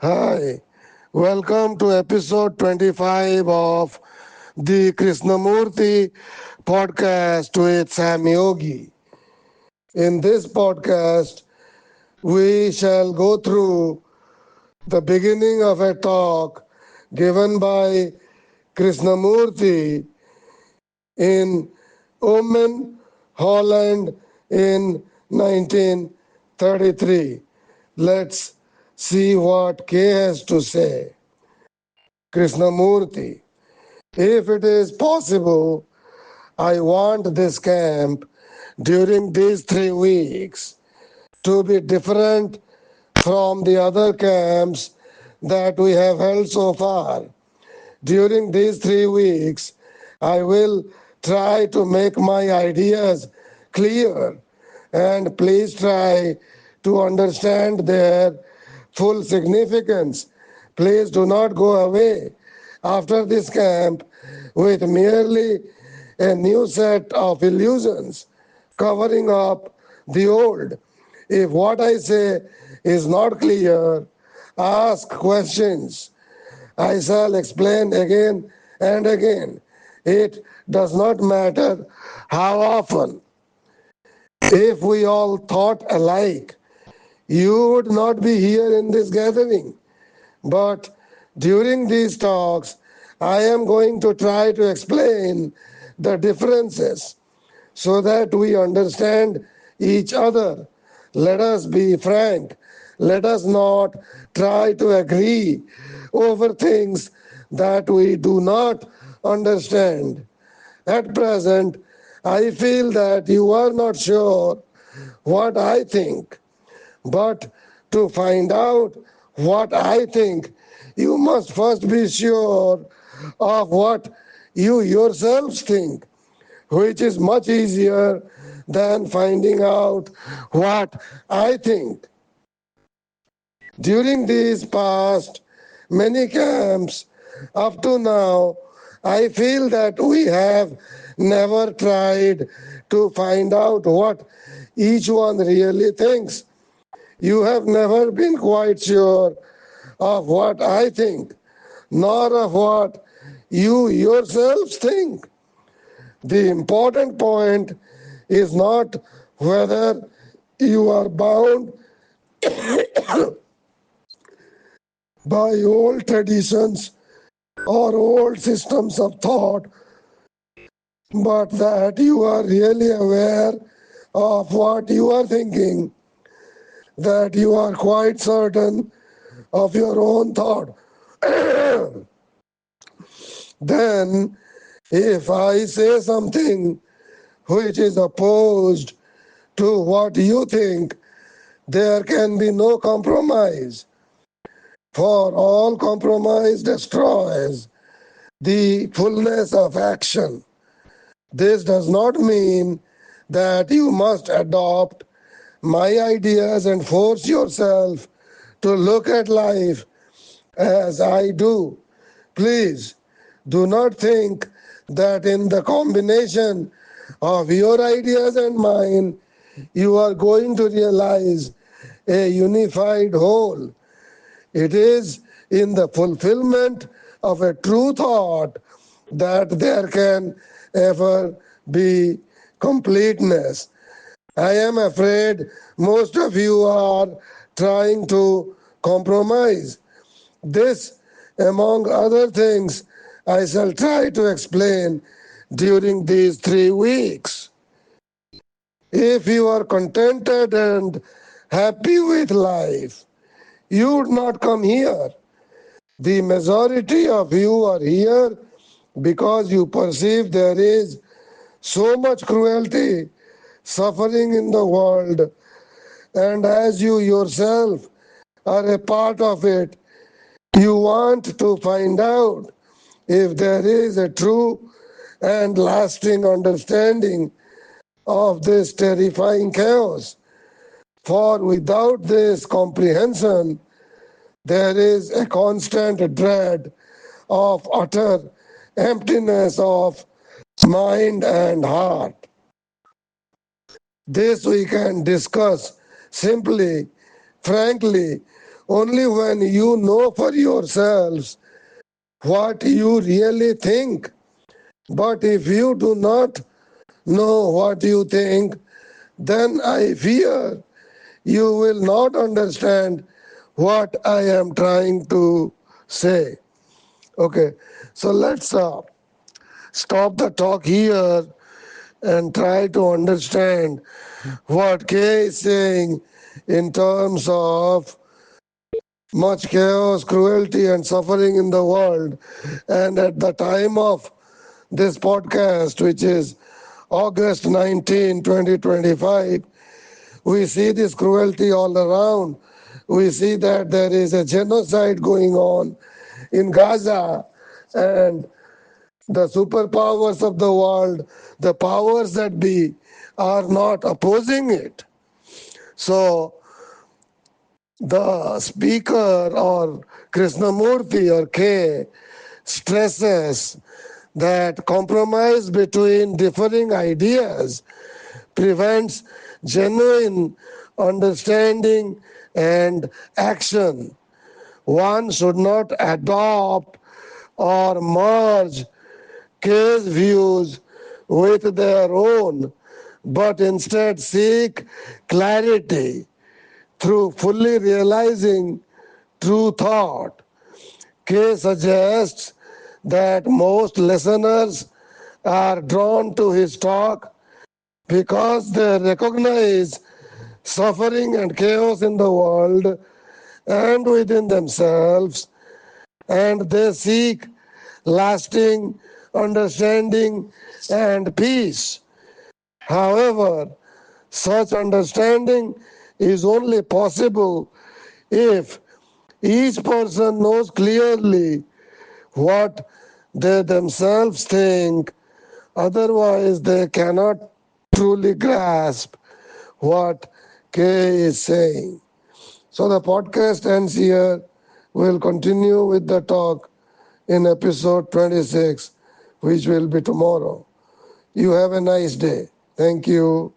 Hi, welcome to episode 25 of the Krishnamurti podcast with Sam Yogi. In this podcast, we shall go through the beginning of a talk given by Krishnamurti in Omen, Holland in 1933. Let's see what K has to say. Krishnamurti. If it is possible, I want this camp during these 3 weeks to be different from the other camps that we have held so far. During these 3 weeks, I will try to make my ideas clear and please try to understand their full significance. Please do not go away after this camp with merely a new set of illusions covering up the old. If what I say is not clear, ask questions. I shall explain again and again. It does not matter how often. If we all thought alike, you would not be here in this gathering. But during these talks, I am going to try to explain the differences so that we understand each other. Let us be frank. Let us not try to agree over things that we do not understand. At present, I feel that you are not sure what I think. But to find out what I think, you must first be sure of what you yourselves think, which is much easier than finding out what I think. During these past many camps up to now, I feel that we have never tried to find out what each one really thinks. You have never been quite sure of what I think, nor of what you yourselves think. The important point is not whether you are bound by old traditions or old systems of thought, but that you are really aware of what you are thinking, that you are quite certain of your own thought. Then, if I say something which is opposed to what you think, there can be no compromise, for all compromise destroys the fullness of action. This does not mean that you must adopt my ideas and force yourself to look at life as I do. Please do not think that in the combination of your ideas and mine, you are going to realize a unified whole. It is in the fulfillment of a true thought that there can ever be completeness. I am afraid most of you are trying to compromise. This, among other things, I shall try to explain during these 3 weeks. If you are contented and happy with life, you would not come here. The majority of you are here because you perceive there is so much cruelty, suffering in the world, and as you yourself are a part of it, you want to find out if there is a true and lasting understanding of this terrifying chaos. For without this comprehension, there is a constant dread of utter emptiness of mind and heart. This we can discuss simply, frankly, Only when you know for yourselves what you really think. But if you do not know what you think, then I fear you will not understand what I am trying to say. Okay, so let's stop the talk here and try to understand what Kay is saying in terms of much chaos, cruelty, and suffering in the world. And at the time of this podcast, which is August 19, 2025, we see this cruelty all around. We see that there is a genocide going on in Gaza, and the superpowers of the world, the powers that be, are not opposing it. So the speaker or Krishnamurti or K stresses that compromise between differing ideas prevents genuine understanding and action. One should not adopt or merge K's views with their own, but instead seek clarity through fully realizing true thought. K suggests that most listeners are drawn to his talk because they recognize suffering and chaos in the world and within themselves, and they seek lasting understanding and peace. However, such understanding is only possible if each person knows clearly what they themselves think. Otherwise, they cannot truly grasp what K is saying. So the podcast ends here. We'll continue with the talk in episode 26, which will be tomorrow. You have a nice day. Thank you.